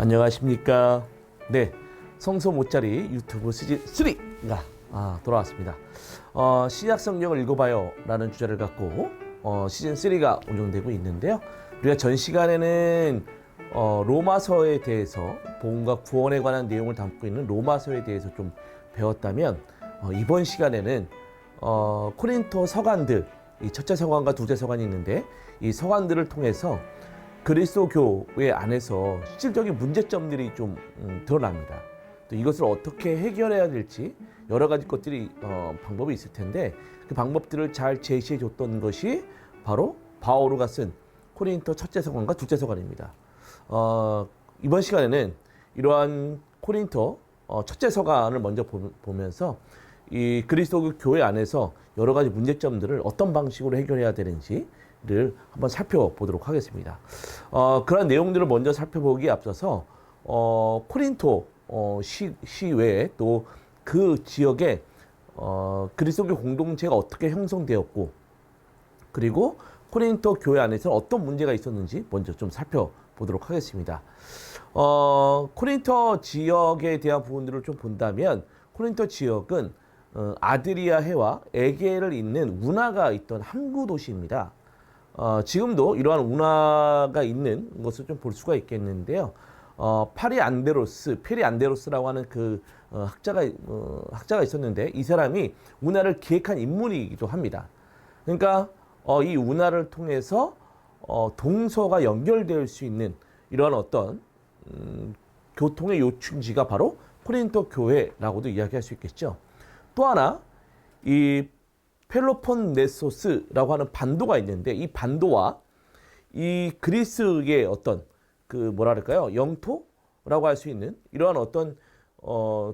안녕하십니까. 네, 성서 못자리 유튜브 시즌 3가 돌아왔습니다. 신약 성경을 읽어봐요 라는 주제를 갖고 시즌 3가 운영되고 있는데요. 우리가 전 시간에는 로마서에 대해서 복음과 구원에 관한 내용을 담고 있는 로마서에 대해서 좀 배웠다면 이번 시간에는 코린토 서간들, 이 첫째 서간과 둘째 서간이 있는데 이 서간들을 통해서 그리스도 교회 안에서 실질적인 문제점들이 좀 드러납니다. 또 이것을 어떻게 해결해야 될지 여러 가지 것들이 방법이 있을 텐데 그 방법들을 잘 제시해 줬던 것이 바로 바오로가 쓴 코린토 첫째 서간과 둘째 서간입니다. 이번 시간에는 이러한 코린토 첫째 서간을 먼저 보면서 이 그리스도 교회 안에서 여러 가지 문제점들을 어떤 방식으로 해결해야 되는지를 한번 살펴보도록 하겠습니다. 그런 내용들을 먼저 살펴보기에 앞서서 코린토 시 외에 또 그 지역에 그리스도교 공동체가 어떻게 형성되었고 그리고 코린토 교회 안에서 어떤 문제가 있었는지 먼저 좀 살펴보도록 하겠습니다. 코린토 지역에 대한 부분들을 좀 본다면 코린토 지역은 아드리아 해와 에게를 잇는 운하가 있던 항구 도시입니다. 지금도 이러한 운하가 있는 것을 좀 볼 수가 있겠는데요. 페리안데로스라고 하는 그 학자가 있었는데 이 사람이 운하를 기획한 인물이기도 합니다. 그러니까 이 운하를 통해서 동서가 연결될 수 있는 이러한 어떤 교통의 요충지가 바로 코린토 교회라고도 이야기할 수 있겠죠. 또 하나 이 펠로폰네소스라고 하는 반도가 있는데 이 반도와 이 그리스의 어떤 그 뭐랄까요 영토라고 할 수 있는 이러한 어떤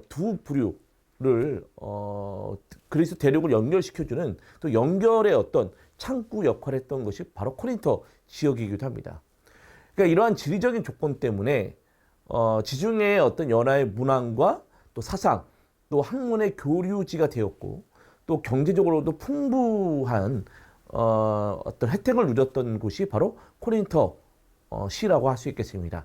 두 부류를 그리스 대륙을 연결시켜주는 또 연결의 어떤 창구 역할을 했던 것이 바로 코린토 지역이기도 합니다. 그러니까 이러한 지리적인 조건 때문에 지중해의 어떤 연하의 문항과 또 사상 또 학문의 교류지가 되었고 또 경제적으로도 풍부한 어떤 혜택을 누렸던 곳이 바로 코린토 시라고 할 수 있겠습니다.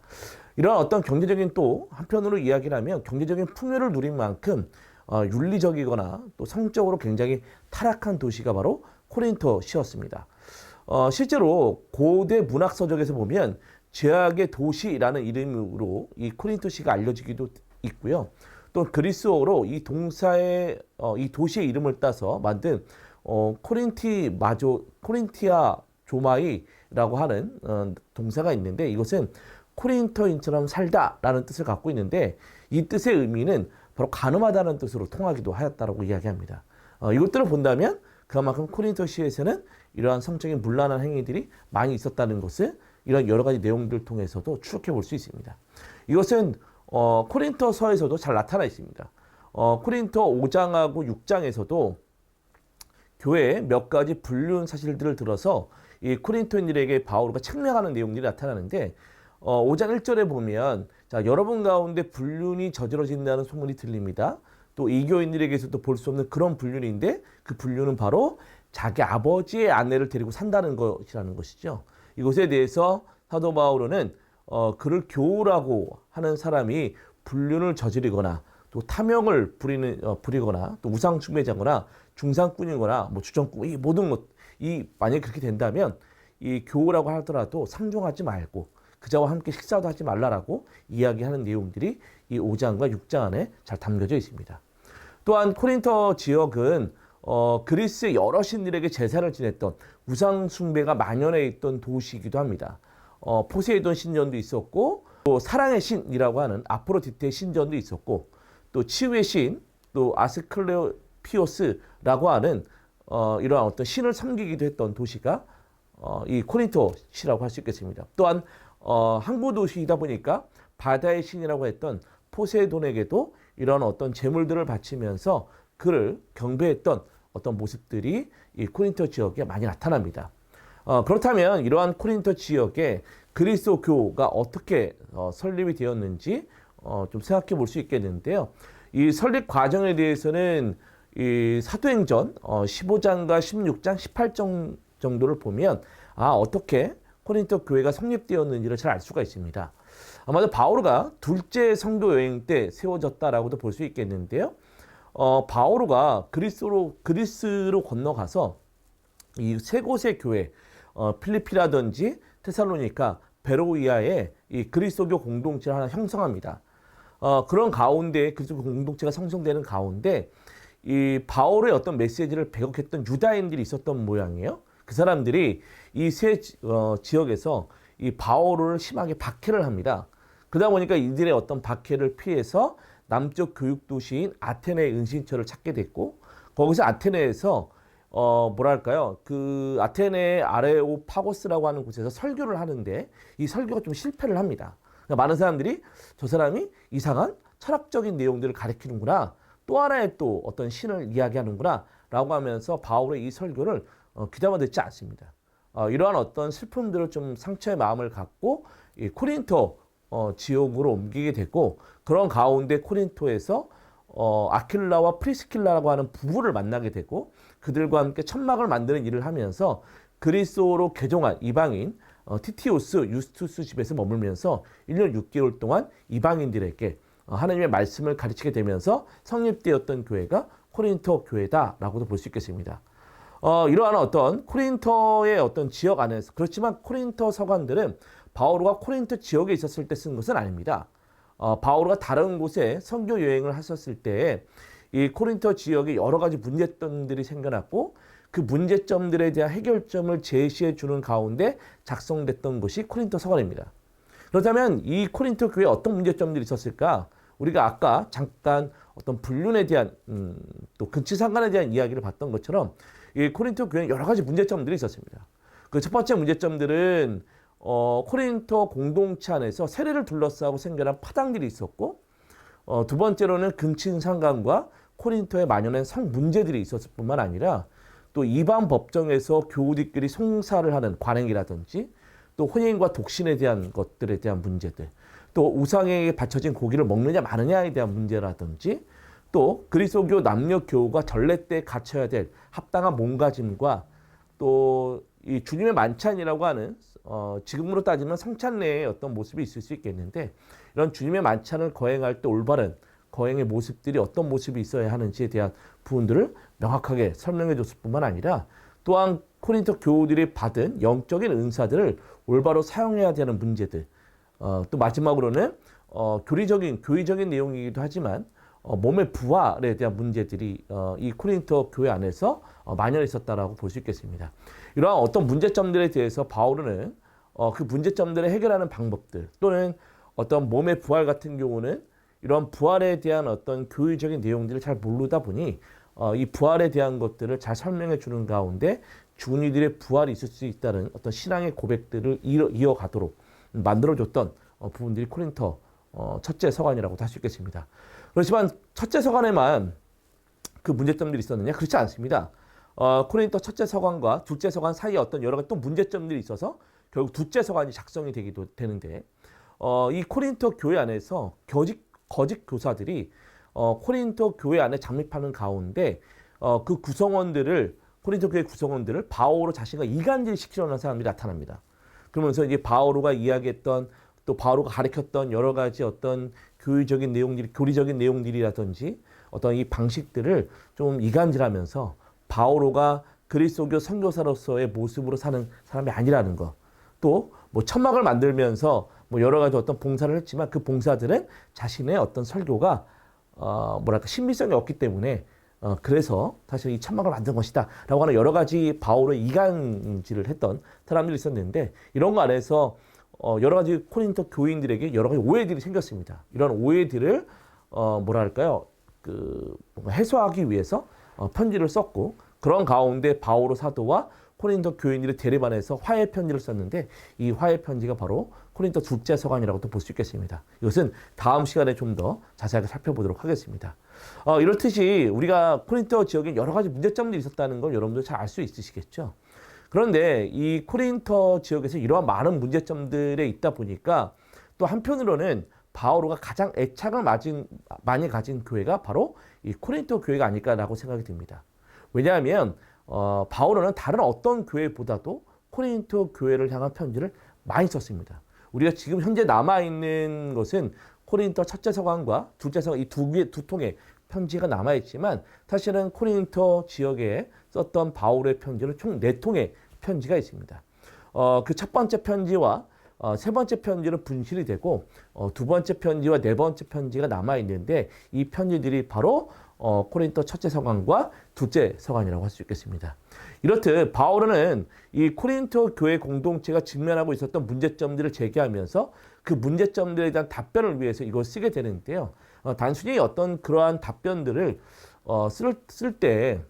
이런 어떤 경제적인 또 한편으로 이야기를 하면 경제적인 풍요를 누린 만큼 윤리적이거나 또 성적으로 굉장히 타락한 도시가 바로 코린토 시였습니다. 실제로 고대 문학서적에서 보면 죄악의 도시라는 이름으로 이 코린토 시가 알려지기도 있고요. 또 그리스어로 이 이 도시의 이름을 따서 만든 코린티아 조마이라고 하는 동사가 있는데 이것은 코린토인처럼 살다라는 뜻을 갖고 있는데 이 뜻의 의미는 바로 가늠하다는 뜻으로 통하기도 하였다라고 이야기합니다. 이것들을 본다면 그만큼 코린토시에서는 이러한 성적인 문란한 행위들이 많이 있었다는 것을 이런 여러 가지 내용들을 통해서도 추적해 볼 수 있습니다. 이것은 코린토서에서도 잘 나타나 있습니다. 코린토 5장하고 6장에서도 교회의 몇 가지 불륜 사실들을 들어서 이 코린토인들에게 바오로가 책명하는 내용들이 나타나는데 5장 1절에 보면 자, 여러분 가운데 불륜이 저질러진다는 소문이 들립니다. 또 이교인들에게서도 볼 수 없는 그런 불륜인데 그 불륜은 바로 자기 아버지의 아내를 데리고 산다는 것이라는 것이죠. 이것에 대해서 사도 바오로는 그를 교우라고 하는 사람이 불륜을 저지르거나 또 탐욕을 부리거나 또 우상 숭배자거나 중상꾼이거나 뭐 주정꾼 이 모든 것 만약에 그렇게 된다면 이 교우라고 하더라도 상종하지 말고 그자와 함께 식사도 하지 말라라고 이야기하는 내용들이 이 5장과 6장 안에 잘 담겨져 있습니다. 또한 코린토 지역은 그리스의 여러 신들에게 제사를 지냈던 우상 숭배가 만연해 있던 도시이기도 합니다. 포세이돈 신전도 있었고 또 사랑의 신이라고 하는 아프로디테의 신전도 있었고 또 치유의 신, 또 아스클레피오스라고 하는 이러한 어떤 신을 섬기기도 했던 도시가 이 코린토시라고 할 수 있겠습니다. 또한 항구 도시이다 보니까 바다의 신이라고 했던 포세이돈에게도 이런 어떤 제물들을 바치면서 그를 경배했던 어떤 모습들이 이 코린토 지역에 많이 나타납니다. 그렇다면 이러한 코린토 지역에 그리스도 교가 어떻게 설립이 되었는지 좀 생각해 볼 수 있겠는데요. 이 설립 과정에 대해서는 이 사도행전 15장과 16장, 18장 정도를 보면 어떻게 코린토 교회가 성립되었는지를 잘 알 수가 있습니다. 아마도 바오로가 둘째 선교 여행 때 세워졌다라고도 볼 수 있겠는데요. 바오로가 그리스로 건너가서 이 세 곳의 교회, 필리피라든지 테살로니카, 베로이아에 이 그리스도교 공동체를 하나 형성합니다. 그런 가운데 그리스도교 공동체가 형성되는 가운데 이 바울의 어떤 메시지를 배격했던 유다인들이 있었던 모양이에요. 그 사람들이 이 세 지역에서 이 바울을 심하게 박해를 합니다. 그러다 보니까 이들의 어떤 박해를 피해서 남쪽 교육 도시인 아테네의 은신처를 찾게 됐고, 거기서 아테네에서 뭐랄까요, 그 아테네 아레오파고스라고 하는 곳에서 설교를 하는데 이 설교가 좀 실패를 합니다. 그러니까 많은 사람들이 저 사람이 이상한 철학적인 내용들을 가리키는구나, 또 하나의 또 어떤 신을 이야기하는구나 라고 하면서 바울의 이 설교를 귀담아 듣지 않습니다. 이러한 어떤 슬픔들을 좀 상처의 마음을 갖고 이 코린토 지역으로 옮기게 됐고, 그런 가운데 코린토에서 아킬라와 프리스킬라라고 하는 부부를 만나게 되고 그들과 함께 천막을 만드는 일을 하면서 그리스도로 개종한 이방인 티티오스 유스투스 집에서 머물면서 1년 6개월 동안 이방인들에게 하나님의 말씀을 가르치게 되면서 성립되었던 교회가 코린토 교회다라고도 볼 수 있겠습니다. 이러한 어떤 코린토의 어떤 지역 안에서, 그렇지만 코린토 서관들은 바오로가 코린토 지역에 있었을 때 쓴 것은 아닙니다. 바오로가 다른 곳에 선교 여행을 하셨을 때 이 코린토 지역에 여러 가지 문제점들이 생겨났고 그 문제점들에 대한 해결점을 제시해 주는 가운데 작성됐던 것이 코린토 서관입니다. 그렇다면 이 코린토 교회에 어떤 문제점들이 있었을까? 우리가 아까 잠깐 어떤 불륜에 대한 또 근치상간에 대한 이야기를 봤던 것처럼 이 코린토 교회에 여러 가지 문제점들이 있었습니다. 그 첫 번째 문제점들은 코린토 공동체 안에서 세례를 둘러싸고 생겨난 파당들이 있었고, 두 번째로는 근친상간과 코린토에 만연한 성 문제들이 있었을 뿐만 아니라 또 이방 법정에서 교우들끼리 송사를 하는 관행이라든지 또 혼인과 독신에 대한 것들에 대한 문제들, 또 우상에게 바쳐진 고기를 먹느냐 마느냐에 대한 문제라든지 또 그리스도교 남녀 교우가 전례 때 갖춰야 될 합당한 몸가짐과 또 이 주님의 만찬이라고 하는 지금으로 따지면 성찬례의 어떤 모습이 있을 수 있겠는데, 이런 주님의 만찬을 거행할 때 올바른 거행의 모습들이 어떤 모습이 있어야 하는지에 대한 부분들을 명확하게 설명해 줬을 뿐만 아니라 또한 코린토 교우들이 받은 영적인 은사들을 올바로 사용해야 되는 문제들, 또 마지막으로는 교리적인 내용이기도 하지만 몸의 부활에 대한 문제들이 이 코린토 교회 안에서 만연해 있었다라고 볼 수 있겠습니다. 이러한 어떤 문제점들에 대해서 바울은 그 문제점들을 해결하는 방법들, 또는 어떤 몸의 부활 같은 경우는 이런 부활에 대한 어떤 교리적인 내용들을 잘 모르다 보니 이 부활에 대한 것들을 잘 설명해 주는 가운데 죽은 이들의 부활이 있을 수 있다는 어떤 신앙의 고백들을 이어가도록 만들어줬던 부분들이 코린토 첫째 서간이라고도 할 수 있겠습니다. 그렇지만 첫째 서간에만 그 문제점들이 있었느냐? 그렇지 않습니다. 코린토 첫째 서간과 둘째 서간 사이에 어떤 여러 가지 또 문제점들이 있어서 결국 둘째 서간이 작성이 되기도 되는데, 이 코린토 교회 안에서 거짓 교사들이 코린토 교회 안에 잠입하는 가운데 그 코린토 교회 구성원들을 바오로 자신과 이간질시키려는 사람들이 나타납니다. 그러면서 이제 바오로가 이야기했던, 또 바오로가 가르쳤던 여러 가지 어떤 교리적인 내용들이라든지 어떤 이 방식들을 좀 이간질하면서 바오로가 그리스도교 선교사로서의 모습으로 사는 사람이 아니라는 것, 또 뭐 천막을 만들면서 뭐 여러 가지 어떤 봉사를 했지만 그 봉사들은 자신의 어떤 설교가 신빙성이 없기 때문에 그래서 사실 이 천막을 만든 것이다 라고 하는 여러 가지 바울의 이간질을 했던 사람들이 있었는데, 이런 거 안에서 여러 가지 코린토 교인들에게 여러 가지 오해들이 생겼습니다. 이런 오해들을 해소하기 위해서 편지를 썼고, 그런 가운데 바오로 사도와 코린토 교인들의 대립안에서 화해 편지를 썼는데, 이 화해 편지가 바로 코린토 둘째 서간이라고도 볼 수 있겠습니다. 이것은 다음 시간에 좀 더 자세하게 살펴보도록 하겠습니다. 이렇듯이 우리가 코린토 지역에 여러 가지 문제점들이 있었다는 걸 여러분들 잘 알 수 있으시겠죠. 그런데 이 코린토 지역에서 이러한 많은 문제점들에 있다 보니까 또 한편으로는 바오로가 가장 애착을 많이 가진 교회가 바로 이 코린토 교회가 아닐까라고 생각이 듭니다. 왜냐하면 바오로는 다른 어떤 교회보다도 코린토 교회를 향한 편지를 많이 썼습니다. 우리가 지금 현재 남아있는 것은 코린토 첫째 서간과 둘째 서간 이 두 통의 편지가 남아있지만 사실은 코린토 지역에 썼던 바울의 편지는 총 4통의 편지가 있습니다. 그 첫 번째 편지와 세 번째 편지는 분실이 되고 두 번째 편지와 네 번째 편지가 남아있는데 이 편지들이 바로 코린토 첫째 서간과 둘째 서간이라고 할 수 있겠습니다. 이렇듯 바울은 이 코린토 교회 공동체가 직면하고 있었던 문제점들을 제기하면서 그 문제점들에 대한 답변을 위해서 이걸 쓰게 되는데요. 단순히 어떤 그러한 답변들을 쓸 때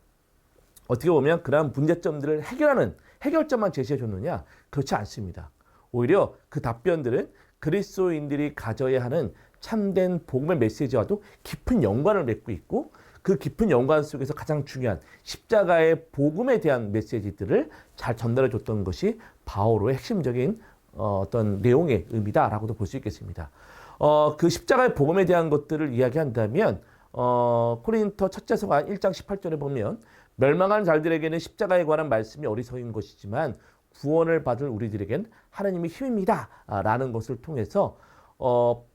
어떻게 보면 그러한 문제점들을 해결하는 해결점만 제시해 줬느냐? 그렇지 않습니다. 오히려 그 답변들은 그리스도인들이 가져야 하는 참된 복음의 메시지와도 깊은 연관을 맺고 있고 그 깊은 연관 속에서 가장 중요한 십자가의 복음에 대한 메시지들을 잘 전달해 줬던 것이 바오로의 핵심적인 어떤 내용의 의미다라고도 볼 수 있겠습니다. 그 십자가의 복음에 대한 것들을 이야기한다면 코린토 첫째 서간 1장 18절에 보면 멸망한 자들에게는 십자가에 관한 말씀이 어리석인 것이지만 구원을 받을 우리들에겐 하나님의 힘입니다. 라는 것을 통해서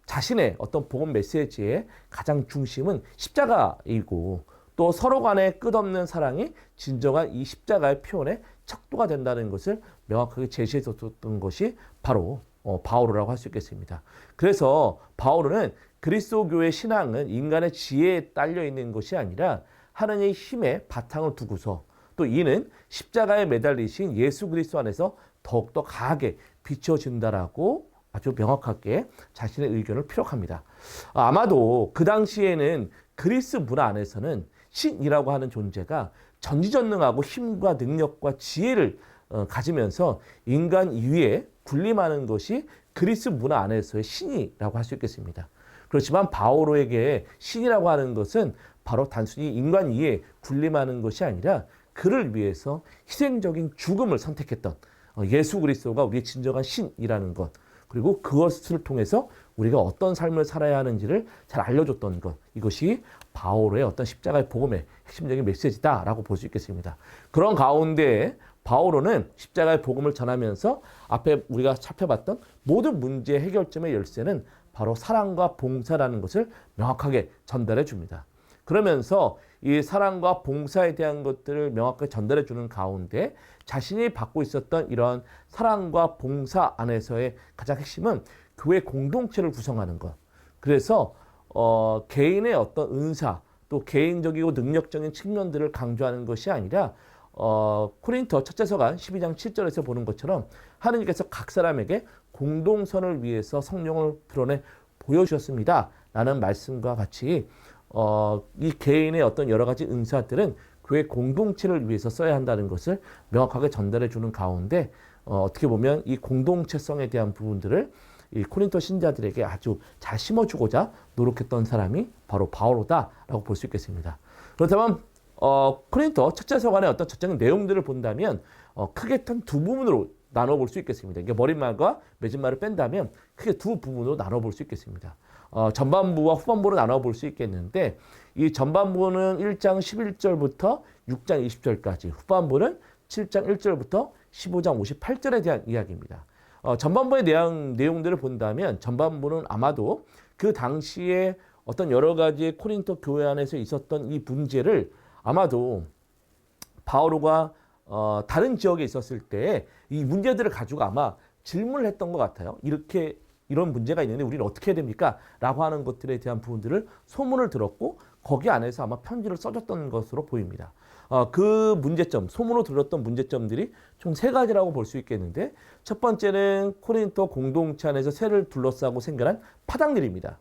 자신의 어떤 복음 메시지의 가장 중심은 십자가이고 또 서로 간의 끝없는 사랑이 진정한 이 십자가의 표현의 척도가 된다는 것을 명확하게 제시해 줬던 것이 바로 바오로라고 할 수 있겠습니다. 그래서 바오로는 그리스도 교회 신앙은 인간의 지혜에 딸려 있는 것이 아니라 하나님의 힘에 바탕을 두고서 또 이는 십자가에 매달리신 예수 그리스도 안에서 더욱더 강하게 비춰진다라고 아주 명확하게 자신의 의견을 피력합니다. 아마도 그 당시에는 그리스 문화 안에서는 신이라고 하는 존재가 전지전능하고 힘과 능력과 지혜를 가지면서 인간 위에 군림하는 것이 그리스 문화 안에서의 신이라고 할 수 있겠습니다. 그렇지만 바오로에게 신이라고 하는 것은 바로 단순히 인간 위에 군림하는 것이 아니라 그를 위해서 희생적인 죽음을 선택했던 예수 그리스도가 우리의 진정한 신이라는 것, 그리고 그것을 통해서 우리가 어떤 삶을 살아야 하는지를 잘 알려줬던 것, 이것이 바오로의 어떤 십자가의 복음의 핵심적인 메시지다라고 볼 수 있겠습니다. 그런 가운데 바오로는 십자가의 복음을 전하면서 앞에 우리가 살펴봤던 모든 문제의 해결점의 열쇠는 바로 사랑과 봉사라는 것을 명확하게 전달해 줍니다. 그러면서 이 사랑과 봉사에 대한 것들을 명확하게 전달해 주는 가운데 자신이 받고 있었던 이런 사랑과 봉사 안에서의 가장 핵심은 교회 공동체를 구성하는 것. 그래서 개인의 어떤 은사 또 개인적이고 능력적인 측면들을 강조하는 것이 아니라 코린토 첫째서간 12장 7절에서 보는 것처럼 하느님께서 각 사람에게 공동선을 위해서 성령을 드러내 보여주셨습니다. 라는 말씀과 같이 이 개인의 어떤 여러 가지 은사들은 교회 공동체를 위해서 써야 한다는 것을 명확하게 전달해 주는 가운데 어떻게 보면 이 공동체성에 대한 부분들을 이 코린토 신자들에게 아주 잘 심어주고자 노력했던 사람이 바로 바오로다라고 볼 수 있겠습니다. 그렇다면 코린토 첫째 서간의 어떤 전적인 내용들을 본다면 크게 두 부분으로 나눠볼 수 있겠습니다. 이게 머릿말과 맺은말을 뺀다면 크게 두 부분으로 나눠볼 수 있겠습니다. 전반부와 후반부로 나눠볼 수 있겠는데 이 전반부는 1장 11절부터 6장 20절까지, 후반부는 7장 1절부터 15장 58절에 대한 이야기입니다. 전반부의 내용들을 본다면 전반부는 아마도 그 당시에 어떤 여러 가지 코린토 교회 안에서 있었던 이 문제를 아마도 바오로가 다른 지역에 있었을 때 이 문제들을 가지고 아마 질문을 했던 것 같아요. 이런 문제가 있는데 우리는 어떻게 해야 됩니까? 라고 하는 것들에 대한 부분들을 소문을 들었고 거기 안에서 아마 편지를 써줬던 것으로 보입니다. 그 문제점, 소문으로 들었던 문제점들이 총 3가지라고 볼 수 있겠는데 첫 번째는 코린토 공동체 안에서 세를 둘러싸고 생겨난 파당들입니다.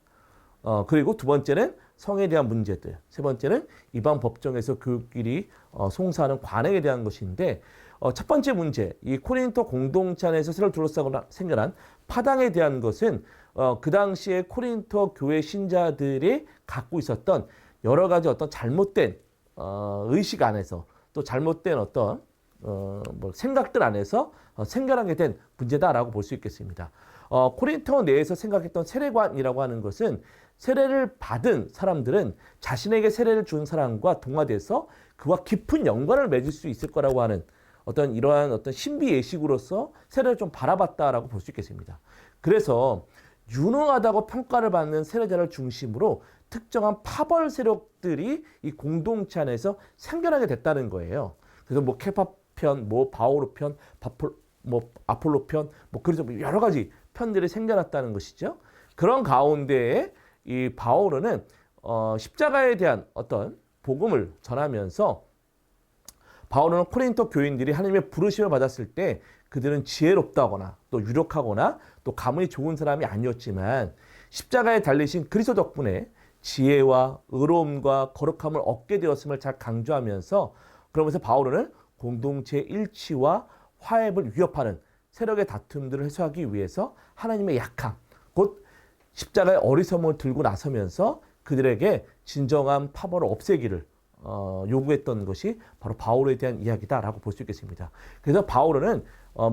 그리고 두 번째는 성에 대한 문제들, 세 번째는 이방 법정에서 교육끼리 송사하는 관행에 대한 것인데 첫 번째 문제, 이 코린토 공동체 안에서 세를 둘러싸고 생겨난 파당에 대한 것은 그 당시에 코린토 교회 신자들이 갖고 있었던 여러 가지 어떤 잘못된 의식 안에서 또 잘못된 어떤 생각들 안에서 생겨나게 된 문제다라고 볼 수 있겠습니다. 코린토 내에서 생각했던 세례관이라고 하는 것은 세례를 받은 사람들은 자신에게 세례를 준 사람과 동화돼서 그와 깊은 연관을 맺을 수 있을 거라고 하는 어떤 이러한 어떤 신비 예식으로서 세례를 좀 바라봤다라고 볼 수 있겠습니다. 그래서 유능하다고 평가를 받는 세례자를 중심으로 특정한 파벌 세력들이 이 공동체 안에서 생겨나게 됐다는 거예요. 그래서 뭐 케파 편, 뭐 바오로 편, 뭐 아폴로 편, 뭐 그래서 여러 가지 편들이 생겨났다는 것이죠. 그런 가운데에 이 바오로는 십자가에 대한 어떤 복음을 전하면서 바오로는 코린토 교인들이 하나님의 부르심을 받았을 때 그들은 지혜롭다거나 또 유력하거나 또 가문이 좋은 사람이 아니었지만 십자가에 달리신 그리스도 덕분에 지혜와 의로움과 거룩함을 얻게 되었음을 잘 강조하면서 그러면서 바오로는 공동체의 일치와 화합을 위협하는 세력의 다툼들을 해소하기 위해서 하나님의 약함, 곧 십자가의 어리석음을 들고 나서면서 그들에게 진정한 파벌을 없애기를 요구했던 것이 바로 바오로에 대한 이야기다라고 볼 수 있겠습니다. 그래서 바오로는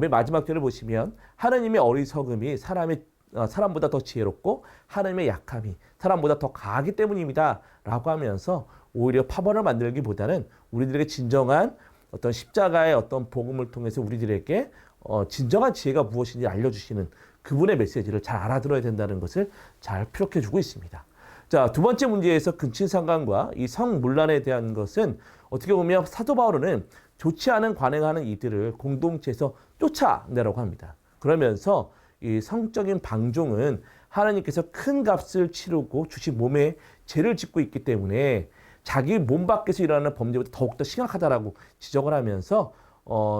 맨 마지막 절을 보시면 하나님의 어리석음이 사람보다 더 지혜롭고 하나님의 약함이 사람보다 더 강하기 때문입니다 라고 하면서 오히려 파벌을 만들기보다는 우리들에게 진정한 어떤 십자가의 어떤 복음을 통해서 우리들에게 진정한 지혜가 무엇인지 알려주시는 그분의 메시지를 잘 알아들어야 된다는 것을 잘 피력해주고 있습니다. 자, 두 번째 문제에서 근친상간과 이 성문란에 대한 것은 어떻게 보면 사도 바울은 좋지 않은 관행하는 이들을 공동체에서 쫓아내라고 합니다. 그러면서 이 성적인 방종은 하나님께서 큰 값을 치르고 주신 몸에 죄를 짓고 있기 때문에 자기 몸 밖에서 일어나는 범죄보다 더욱더 심각하다라고 지적을 하면서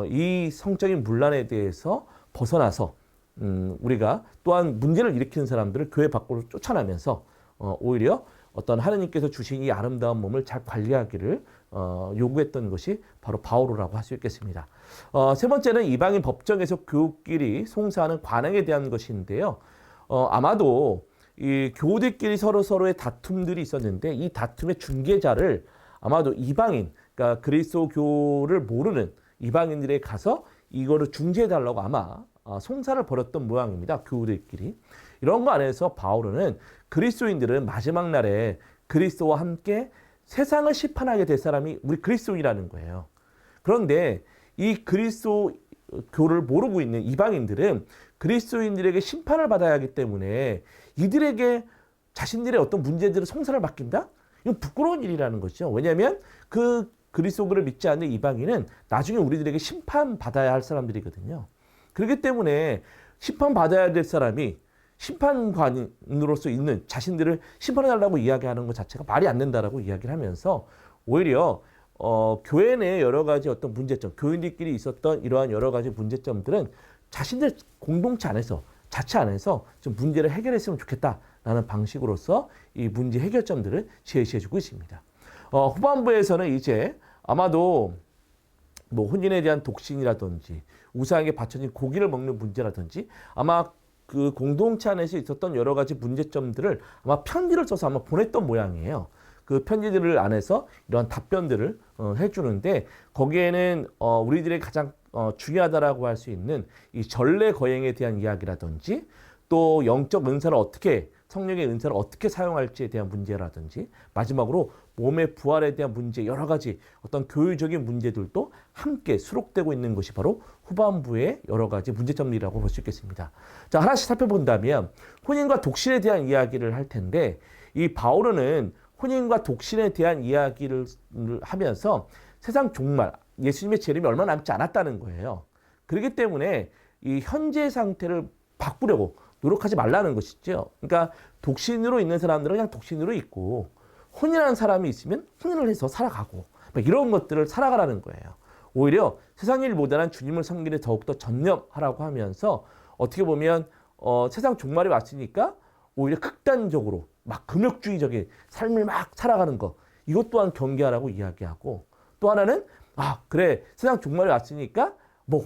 이 성적인 문란에 대해서 벗어나서 우리가 또한 문제를 일으키는 사람들을 교회 밖으로 쫓아내면서 오히려 어떤 하나님께서 주신 이 아름다운 몸을 잘 관리하기를 요구했던 것이 바로 바오로라고 할 수 있겠습니다. 세 번째는 이방인 법정에서 교우끼리 송사하는 관행에 대한 것인데요. 아마도 이 교우들끼리 서로의 다툼들이 있었는데 이 다툼의 중개자를 아마도 이방인, 그러니까 그리스도교를 모르는 이방인들에 가서 이거를 중재해달라고 아마 송사를 벌였던 모양입니다. 교우들끼리. 이런 거 안에서 바오로는 그리스도인들은 마지막 날에 그리스도와 함께 세상을 심판하게 될 사람이 우리 그리스도인이라는 거예요. 그런데 이 그리스도교를 모르고 있는 이방인들은 그리스도인들에게 심판을 받아야 하기 때문에 이들에게 자신들의 어떤 문제들을 송사를 맡긴다? 이건 부끄러운 일이라는 것이죠. 왜냐하면 그 그리스도를 믿지 않는 이방인은 나중에 우리들에게 심판받아야 할 사람들이거든요. 그렇기 때문에 심판받아야 될 사람이 심판관으로서 있는 자신들을 심판해달라고 이야기하는 것 자체가 말이 안 된다라고 이야기를 하면서 오히려 교회 내에 여러 가지 어떤 문제점, 교인들끼리 있었던 이러한 여러 가지 문제점들은 자신들 공동체 안에서, 자체 안에서 좀 문제를 해결했으면 좋겠다라는 방식으로서 이 문제 해결점들을 제시해주고 있습니다. 후반부에서는 이제 아마도 뭐 혼인에 대한 독신이라든지 우상에게 바쳐진 고기를 먹는 문제라든지 아마 그 공동체 안에서 있었던 여러 가지 문제점들을 아마 편지를 써서 아마 보냈던 모양이에요. 그 편지들을 안에서 이러한 답변들을 해주는데 거기에는 우리들의 가장 중요하다라고 할 수 있는 이 전례 거행에 대한 이야기라든지 또 영적 은사를 어떻게 성령의 은사를 어떻게 사용할지에 대한 문제라든지 마지막으로 몸의 부활에 대한 문제 여러 가지 어떤 교육적인 문제들도 함께 수록되고 있는 것이 바로 후반부의 여러 가지 문제점이라고 볼 수 있겠습니다. 자, 하나씩 살펴본다면 혼인과 독신에 대한 이야기를 할 텐데 이 바오로는 혼인과 독신에 대한 이야기를 하면서 세상 종말, 예수님의 재림이 얼마 남지 않았다는 거예요. 그렇기 때문에 이 현재 상태를 바꾸려고 노력하지 말라는 것이죠. 그러니까 독신으로 있는 사람들은 그냥 독신으로 있고 혼인하는 사람이 있으면 혼인을 해서 살아가고 이런 것들을 살아가라는 거예요. 오히려 세상 일보다는 주님을 섬기는 더욱더 전념하라고 하면서 어떻게 보면 세상 종말이 왔으니까 오히려 극단적으로 막 금욕주의적인 삶을 막 살아가는 것 이것 또한 경계하라고 이야기하고 또 하나는 그래 세상 종말이 왔으니까 뭐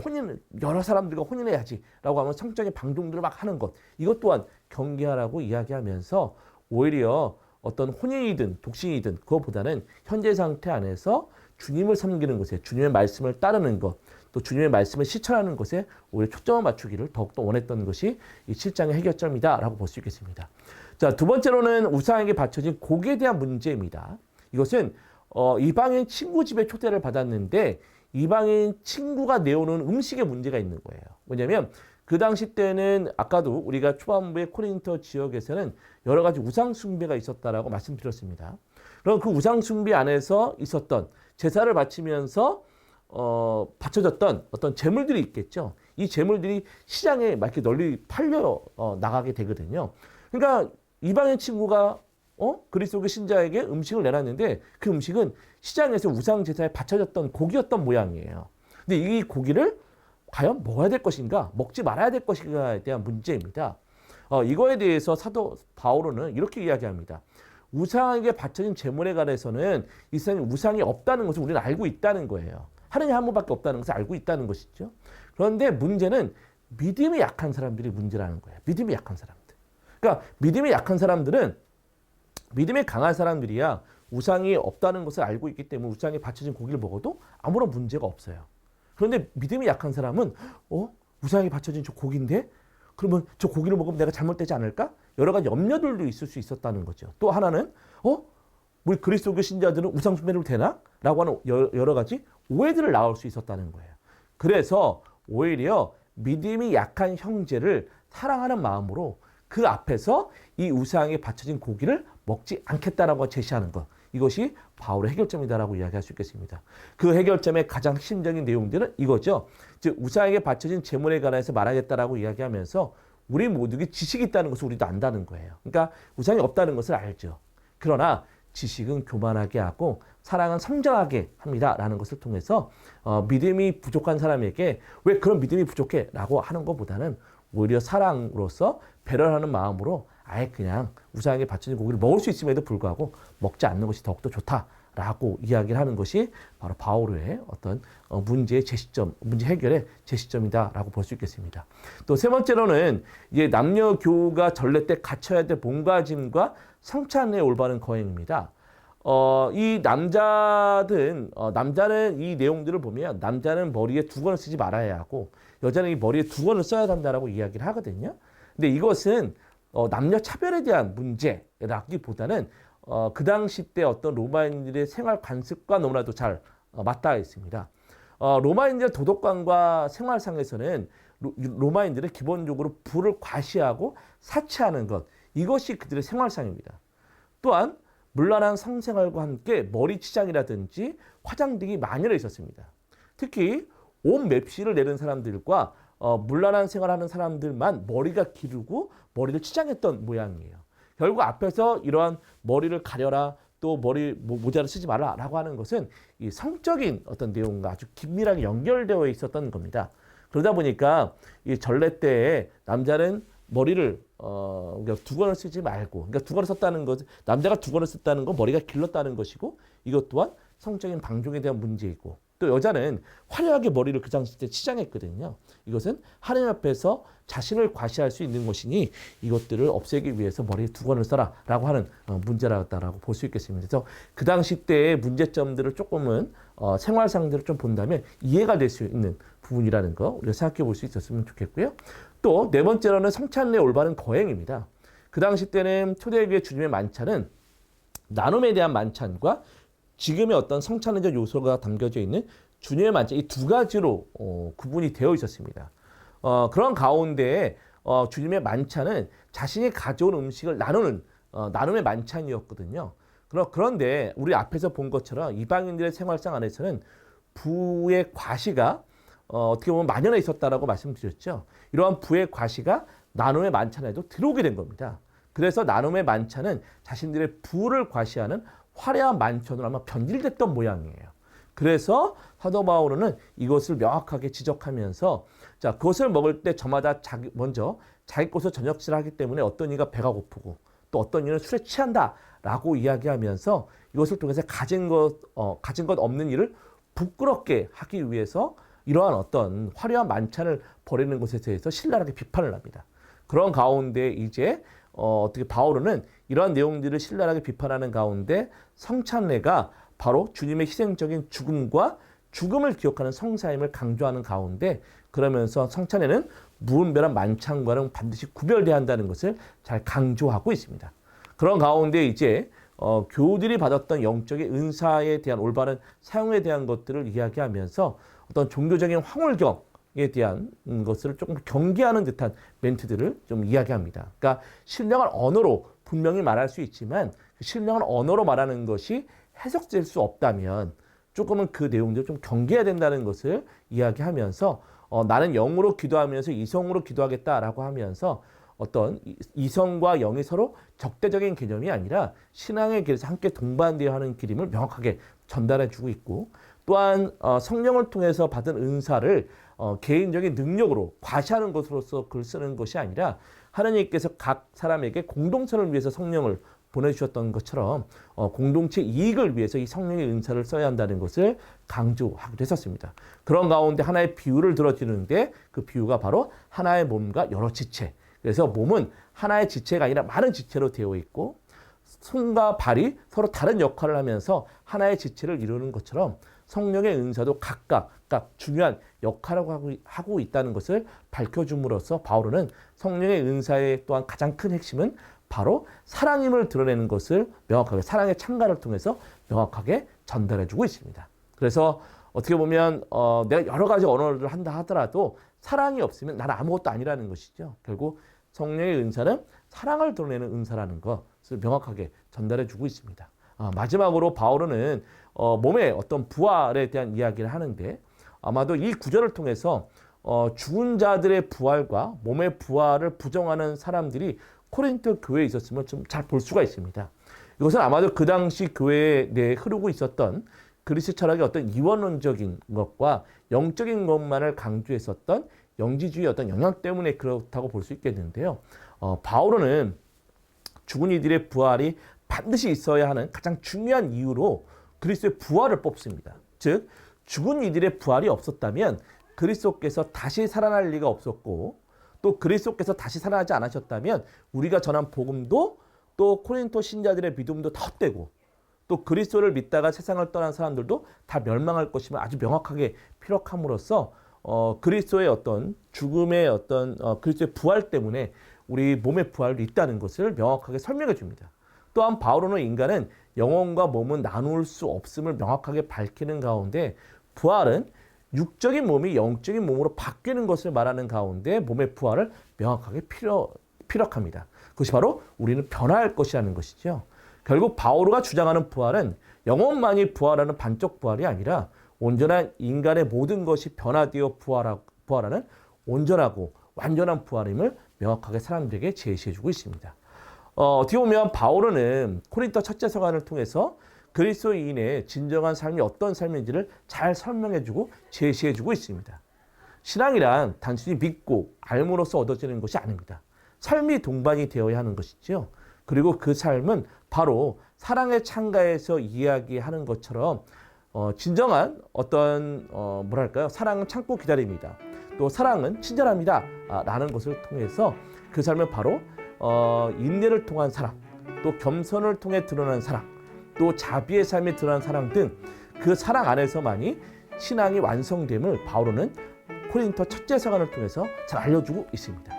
여러 사람들과 혼인해야지 라고 하면 성적인 방종들을 막 하는 것 이것 또한 경계하라고 이야기하면서 오히려 어떤 혼인이든 독신이든 그것보다는 현재 상태 안에서 주님을 섬기는 것에 주님의 말씀을 따르는 것 또 주님의 말씀을 실천하는 것에 오히려 초점을 맞추기를 더욱더 원했던 것이 이 7장의 해결점이다 라고 볼 수 있겠습니다. 자, 두 번째로는 우상에게 바쳐진 고기에 대한 문제입니다. 이것은 이방인 친구 집에 초대를 받았는데 이방인 친구가 내오는 음식에 문제가 있는 거예요. 왜냐하면 그 당시 때는 아까도 우리가 초반부에 코린토 지역에서는 여러 가지 우상 숭배가 있었다라고 말씀드렸습니다. 그럼 그 우상 숭배 안에서 있었던 제사를 바치면서 바쳐졌던 어떤 재물들이 있겠죠. 이 재물들이 시장에 막 이렇게 널리 팔려 나가게 되거든요. 그러니까 이방인 친구가 그리스도의 신자에게 음식을 내놨는데 그 음식은 시장에서 우상 제사에 바쳐졌던 고기였던 모양이에요. 근데 이 고기를 과연 먹어야 될 것인가, 먹지 말아야 될 것인가에 대한 문제입니다. 이거에 대해서 사도 바오로는 이렇게 이야기합니다. 우상에게 바쳐진 제물에 관해서는 이 세상에 우상이 없다는 것을 우리는 알고 있다는 거예요. 하느님 한 분밖에 없다는 것을 알고 있다는 것이죠. 그런데 문제는 믿음이 약한 사람들이 문제라는 거예요. 믿음이 약한 사람들. 그러니까 믿음이 약한 사람들은 믿음이 강한 사람들이야 우상이 없다는 것을 알고 있기 때문에 우상에 바쳐진 고기를 먹어도 아무런 문제가 없어요. 그런데 믿음이 약한 사람은 우상에 바쳐진 저 고기인데 그러면 저 고기를 먹으면 내가 잘못되지 않을까? 여러 가지 염려들도 있을 수 있었다는 거죠. 또 하나는 우리 그리스도교 신자들은 우상 숭배를 되나? 라고 하는 여러 가지 오해들을 낳을 수 있었다는 거예요. 그래서 오히려 믿음이 약한 형제를 사랑하는 마음으로 그 앞에서 이 우상에 바쳐진 고기를 먹지 않겠다라고 제시하는 것. 이것이 바울의 해결점이다라고 이야기할 수 있겠습니다. 그 해결점의 가장 핵심적인 내용들은 이거죠. 즉 우상에게 바쳐진 제물에 관해서 말하겠다라고 이야기하면서 우리 모두에게 지식이 있다는 것을 우리도 안다는 거예요. 그러니까 우상이 없다는 것을 알죠. 그러나 지식은 교만하게 하고 사랑은 성장하게 합니다라는 것을 통해서 믿음이 부족한 사람에게 왜 그런 믿음이 부족해? 라고 하는 것보다는 오히려 사랑으로서 배려하는 마음으로 아예 그냥 우상에게 바쳐진 고기를 먹을 수 있음에도 불구하고 먹지 않는 것이 더욱더 좋다라고 이야기를 하는 것이 바로 바오로의 어떤 문제의 제시점, 문제 해결의 제시점이다라고 볼 수 있겠습니다. 또 세 번째로는 이제 남녀 교우가 전례 때 갖춰야 될 몸가짐과 성찬의 올바른 거행입니다. 이 남자는 이 내용들을 보면 남자는 머리에 두건을 쓰지 말아야 하고 여자는 이 머리에 두건을 써야 한다라고 이야기를 하거든요. 근데 이것은 남녀 차별에 대한 문제라기보다는 그 당시 때 어떤 로마인들의 생활 관습과 너무나도 잘 맞닿아 있습니다. 로마인들의 도덕관과 생활상에서는 로마인들은 기본적으로 부를 과시하고 사치하는 것, 이것이 그들의 생활상입니다. 또한 문란한 성생활과 함께 머리 치장이라든지 화장 등이 만연해 있었습니다. 특히 옷 맵시를 내는 사람들과 문란한 생활하는 사람들만 머리가 기르고 머리를 치장했던 모양이에요. 결국 앞에서 이러한 머리를 가려라, 또 머리 모자를 쓰지 말라라고 하는 것은 이 성적인 어떤 내용과 아주 긴밀하게 연결되어 있었던 겁니다. 그러다 보니까 이 전례 때에 남자는 머리를 그러니까 두건을 쓰지 말고, 그러니까 두건을 썼다는 것, 남자가 두건을 썼다는 건 머리가 길렀다는 것이고, 이것 또한 성적인 방종에 대한 문제이고, 또 여자는 화려하게 머리를 그 당시 때 치장했거든요. 이것은 하나님 앞에서 자신을 과시할 수 있는 것이니 이것들을 없애기 위해서 머리에 두건을 써라라고 하는 문제라고 볼 수 있겠습니다. 그래서 그 당시 때의 문제점들을 조금은 생활상들을 좀 본다면 이해가 될 수 있는 부분이라는 거 우리가 생각해 볼 수 있었으면 좋겠고요. 또 네 번째로는 성찬의 올바른 거행입니다. 그 당시 때는 초대교회 주님의 만찬은 나눔에 대한 만찬과 지금의 어떤 성찬의적 요소가 담겨져 있는 주님의 만찬, 이 두 가지로 구분이 되어 있었습니다. 그런 가운데 주님의 만찬은 자신이 가져온 음식을 나누는 나눔의 만찬이었거든요. 그런데 우리 앞에서 본 것처럼 이방인들의 생활상 안에서는 부의 과시가 어떻게 보면 만연해 있었다라고 말씀드렸죠. 이러한 부의 과시가 나눔의 만찬에도 들어오게 된 겁니다. 그래서 나눔의 만찬은 자신들의 부를 과시하는 화려한 만찬으로 아마 변질됐던 모양이에요. 그래서 사도 바울은 이것을 명확하게 지적하면서 자, 그것을 먹을 때 저마다 먼저 자기 것을 저녁질을 하기 때문에 어떤 이가 배가 고프고 또 어떤 이는 술에 취한다라고 이야기하면서 이것을 통해서 가진 것 없는 일을 부끄럽게 하기 위해서 이러한 어떤 화려한 만찬을 벌이는 것에 대해서 신랄하게 비판을 합니다. 그런 가운데 이제 어떻게 바울은 이러한 내용들을 신랄하게 비판하는 가운데 성찬례가 바로 주님의 희생적인 죽음과 죽음을 기억하는 성사임을 강조하는 가운데 그러면서 성찬례는 무분별한 만찬과는 반드시 구별돼야 한다는 것을 잘 강조하고 있습니다. 그런 가운데 이제 교우들이 받았던 영적인 은사에 대한 올바른 사용에 대한 것들을 이야기하면서 어떤 종교적인 황홀경에 대한 것을 조금 경계하는 듯한 멘트들을 좀 이야기합니다. 그러니까 신령한 언어로 분명히 말할 수 있지만 신령한 언어로 말하는 것이 해석될 수 없다면 조금은 그 내용들을 좀 경계해야 된다는 것을 이야기하면서 나는 영으로 기도하면서 이성으로 기도하겠다라고 하면서 어떤 이성과 영이 서로 적대적인 개념이 아니라 신앙의 길에서 함께 동반되어 하는 길임을 명확하게 전달해 주고 있고 또한 성령을 통해서 받은 은사를 개인적인 능력으로 과시하는 것으로서 글 쓰는 것이 아니라 하나님께서 각 사람에게 공동체를 위해서 성령을 보내주셨던 것처럼 공동체 이익을 위해서 이 성령의 은사를 써야 한다는 것을 강조하기도 했었습니다. 그런 가운데 하나의 비유를 들어주는데 그 비유가 바로 하나의 몸과 여러 지체. 그래서 몸은 하나의 지체가 아니라 많은 지체로 되어 있고 손과 발이 서로 다른 역할을 하면서 하나의 지체를 이루는 것처럼 성령의 은사도 각각 중요한 역할을 하고 있다는 것을 밝혀줌으로써 바울은 성령의 은사의 또한 가장 큰 핵심은 바로 사랑임을 드러내는 것을 명확하게 사랑의 참가를 통해서 명확하게 전달해주고 있습니다. 그래서 어떻게 보면 내가 여러 가지 언어를 한다 하더라도 사랑이 없으면 나는 아무것도 아니라는 것이죠. 결국 성령의 은사는 사랑을 드러내는 은사라는 것을 명확하게 전달해주고 있습니다. 마지막으로 바울은 몸의 어떤 부활에 대한 이야기를 하는데 아마도 이 구절을 통해서 죽은 자들의 부활과 몸의 부활을 부정하는 사람들이 코린토 교회에 있었음을 좀 잘 볼 수가 있습니다. 이것은 아마도 그 당시 교회 내에 흐르고 있었던 그리스 철학의 어떤 이원론적인 것과 영적인 것만을 강조했었던 영지주의 어떤 영향 때문에 그렇다고 볼 수 있겠는데요. 바울은 죽은 이들의 부활이 반드시 있어야 하는 가장 중요한 이유로 그리스도의 부활을 뽑습니다. 즉 죽은 이들의 부활이 없었다면 그리스도께서 다시 살아날 리가 없었고 또 그리스도께서 다시 살아나지 않으셨다면 우리가 전한 복음도 또 코린토 신자들의 믿음도 다 헛되고 또 그리스도를 믿다가 세상을 떠난 사람들도 다 멸망할 것임을 아주 명확하게 피력함으로써 그리스도의 어떤 죽음의 어떤 그리스도의 부활 때문에 우리 몸의 부활도 있다는 것을 명확하게 설명해 줍니다. 또한 바울은 인간은 영혼과 몸은 나눌 수 없음을 명확하게 밝히는 가운데 부활은 육적인 몸이 영적인 몸으로 바뀌는 것을 말하는 가운데 몸의 부활을 명확하게 피력합니다. 그것이 바로 우리는 변화할 것이라는 것이죠. 결국 바오로가 주장하는 부활은 영혼만이 부활하는 반쪽 부활이 아니라 온전한 인간의 모든 것이 변화되어 부활하는 온전하고 완전한 부활임을 명확하게 사람들에게 제시해주고 있습니다. 어떻게 보면 바오로는 코린토 첫째 서간을 통해서 그리스도인의 진정한 삶이 어떤 삶인지를 잘 설명해주고 제시해주고 있습니다. 신앙이란 단순히 믿고 알므로써 얻어지는 것이 아닙니다. 삶이 동반이 되어야 하는 것이죠. 그리고 그 삶은 바로 사랑의 창가에서 이야기하는 것처럼 진정한 어떤 사랑은 참고 기다립니다. 또 사랑은 친절합니다. 라는 것을 통해서 그 삶은 바로 인내를 통한 사랑, 또 겸손을 통해 드러난 사랑, 또 자비의 삶에 드러난 사랑 등 그 사랑 안에서만이 신앙이 완성됨을 바울은 코린토 첫째 서간을 통해서 잘 알려주고 있습니다.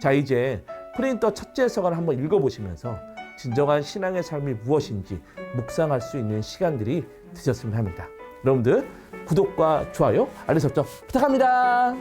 자, 이제 코린토 첫째 서간을 한번 읽어보시면서 진정한 신앙의 삶이 무엇인지 묵상할 수 있는 시간들이 되셨으면 합니다. 여러분들 구독과 좋아요, 알림 설정 부탁합니다.